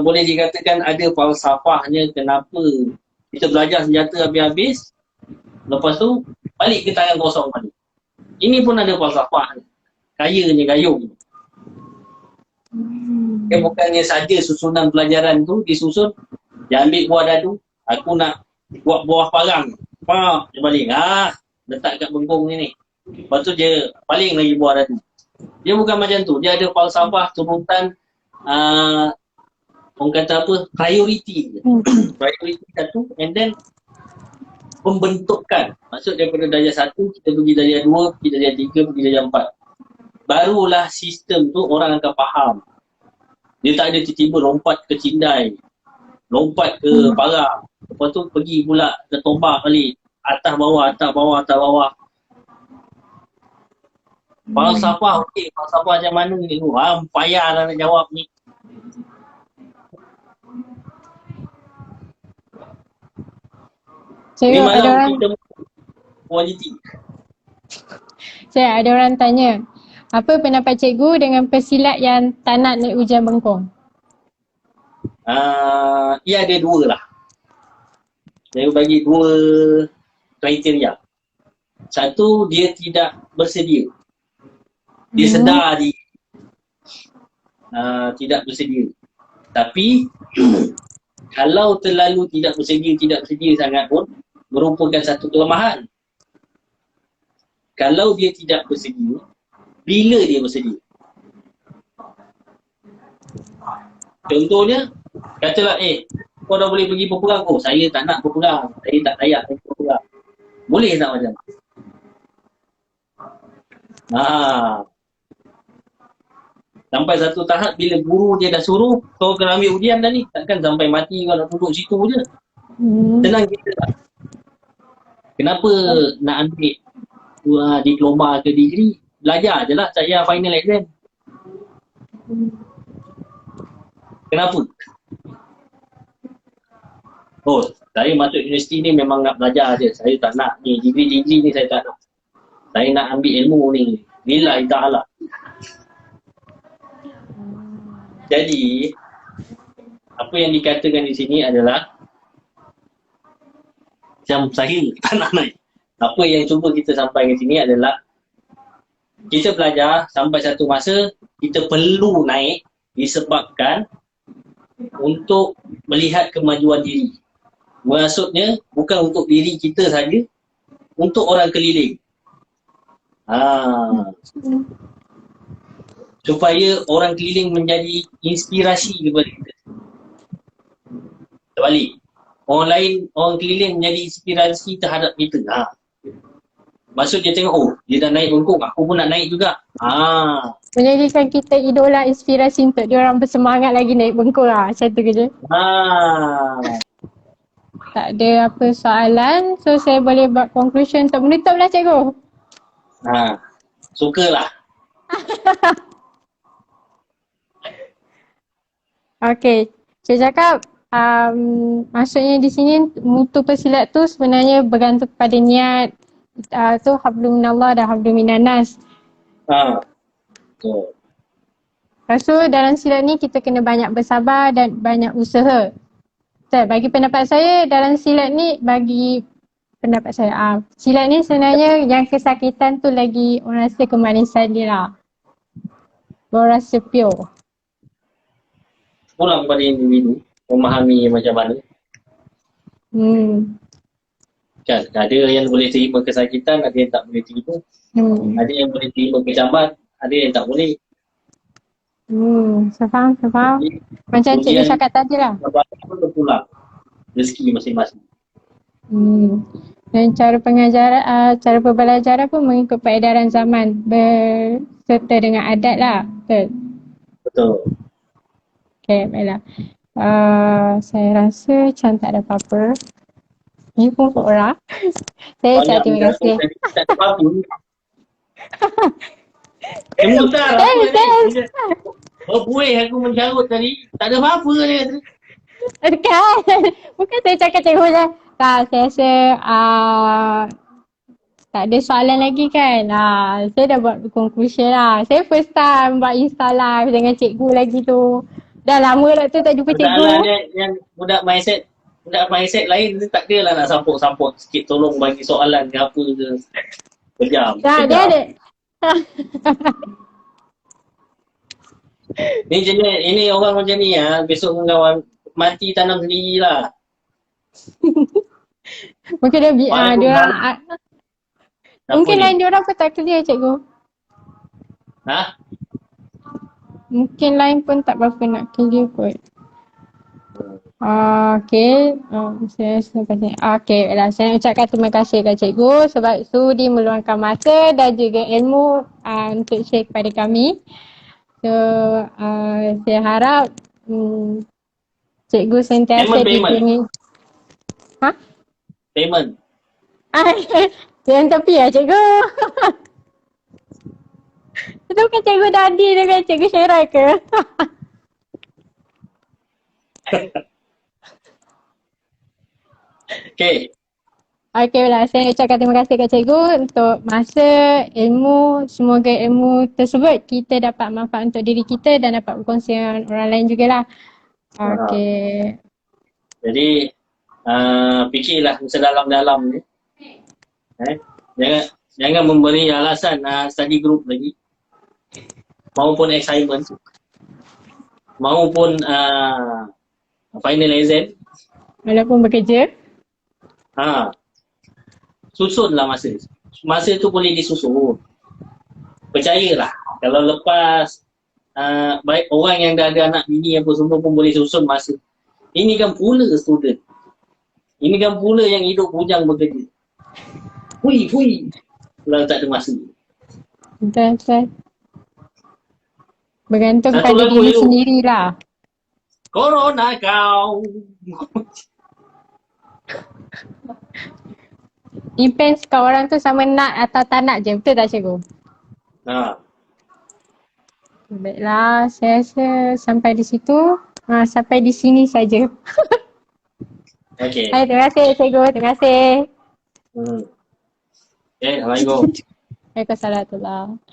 boleh dikatakan ada falsafahnya kenapa kita belajar senjata habis-habis, lepas tu balik ke tangan kosong balik. Ini pun ada falsafah. Kayanya gayung. Bukannya saja susunan pelajaran tu disusun, dia ambil buah dadu, aku nak buat buah parang. Pak, dia baling. Letak kat bengkung ni. Lepas tu dia baling lagi buah tadi. Dia bukan macam tu. Dia ada falsafah turutan orang kata apa? Priority. Priority satu and then pembentukan. Maksud daripada darjah 1, kita pergi darjah 2, pergi darjah 3, pergi darjah 4. Barulah sistem tu orang akan faham. Dia tak ada tiba-tiba lompat ke Cindai, lompat ke Parang. Lepas tu pergi pula ke Toba balik. Atas bawah, atas bawah, atas bawah. Falsafah, okey. Falsafah macam mana ni? Payahlah nak jawab ni. Ni Cikgu, ada malam orang, kita kualiti. ada orang tanya, apa pendapat cikgu dengan pesilat yang tak nak naik ujian bengkung? Ia ada dua lah. Saya bagi dua kriteria. Satu, dia tidak bersedia. Dia sedar dia tidak bersedia. Tapi kalau terlalu tidak bersedia sangat pun merupakan satu kelemahan. Kalau dia tidak bersedia, bila dia bersedia? Contohnya, katalah kau dah boleh pergi berperang. Oh, saya tak nak berperang. Saya tak layak pergi berperang. Boleh tak macam? Sampai satu tahap bila guru dia dah suruh kau kena ambil ujian dah ni. Takkan sampai mati kau nak duduk situ je. Senang kita tak. Kenapa nak ambil diploma ke degree? Belajar je lah saya final exam. Kenapa? Oh, saya masuk universiti ni memang nak belajar je. Saya tak nak ni, degree ni saya tak nak. Saya nak ambil ilmu ni. Lillahi ta'ala. Jadi, apa yang dikatakan di sini adalah macam saya tak nak naik. Apa yang cuba kita sampai ke sini adalah kita belajar sampai satu masa kita perlu naik disebabkan untuk melihat kemajuan diri. Maksudnya bukan untuk diri kita saja, untuk orang keliling. Supaya orang keliling menjadi inspirasi kepada kita. Terbalik. Orang keliling menjadi inspirasi terhadap kita. Maksud dia tengok, dia dah naik bengkung, aku pun nak naik juga. Menjadikan kita idola, inspirasi untuk dia orang bersemangat lagi naik bengkung lah. Macam tu ke je? Tak ada apa soalan. So saya boleh buat conclusion untuk menutup lah cikgu. Sukalah. Okay. Saya cakap maksudnya di sini mutu pesilat tu sebenarnya bergantung pada niat. Tu hablum minallah dan hablum minanas. Lepas tu dalam silat ni kita kena banyak bersabar dan banyak usaha. Bagi pendapat saya dalam silat ni, silat ni sebenarnya yang kesakitan tu lagi orang rasa kemanisan dia lah. Orang rasa pure. Pulang pada individu memahami macam mana. Kan, ada yang boleh terima kesakitan, ada yang tak boleh terima. Ada yang boleh terima kecaman, ada yang tak boleh. Saya faham. Macam cikgu cakap tadi lah. Lepas pulang rezeki masing-masing. Dan cara pengajaran, cara pembelajaran pun mengikut peredaran zaman berserta dengan adat lah. Betul. Okay, baiklah. Saya rasa macam tak ada apa-apa. Ini pun orang. Saya ucap terima kasih. Tak ada apa-apa. Kemutar apa ni? Berbuih aku mencarut tadi. Tak ada apa-apa dia tadi. Bukan saya cakap cikgu je. Tak, saya rasa tak ada soalan lagi kan. Saya dah buat conclusion lah. Saya first time buat Insta live dengan cikgu lagi tu. Dah lama dah tu tak jumpa cikgu. Masalahnya yang budak mindset lain tu tak adalah nak sampuk-sampuk sikit, tolong bagi soalan ke apa ke. Kejam. Dia ada. Ini orang macam ni besok kawan mati tanam sendiri lah. Mungkin dia orang, Waalaikumsalam. Siapa mungkin ni? lain dia orang pun tak clear cikgu. Ha? Mungkin lain pun tak berapa nak clear kot. Okay. Saya kasih. Okay, baiklah. Saya ucapkan terima kasih kepada cikgu sebab sudi meluangkan masa dan juga ilmu untuk share kepada kami. So, saya harap cikgu sentiasa Payment. diberi. Ha? Payment. Yang tepi ya cikgu. Itu bukan cikgu Dadi dengan cikgu Syera ke? Okay. Okey lah, saya ucapkan terima kasih kepada cikgu untuk masa, ilmu. Semoga ilmu tersebut kita dapat manfaat untuk diri kita dan dapat berkongsi dengan orang lain jugalah. Okey. Jadi, fikirlah sedalam-dalam ni. Jangan memberi alasan study group lagi. Maupun assignment. Maupun final exam. Walaupun bekerja. Susunlah masa. Masa tu boleh disusun. Percayalah. Kalau lepas baik orang yang dah ada anak bini apa semua pun boleh susun masa. Ini kan pula student. Ini kan pula yang hidup bujang bekerja. Hui. Kalau tak ada masa. Betul. Bergantung Satu pada lagu diri you. sendirilah. Corona kau. Depends kalau orang tu sama nak atau tak nak je. Betul tak cikgu? Baiklah, saya rasa sampai di situ. Sampai di sini saja. Okay. Hai, terima kasih cikgu. Terima kasih. Okay, Assalamualaikum. Waalaikumsalam.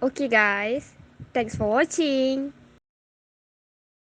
Okay guys, thanks for watching.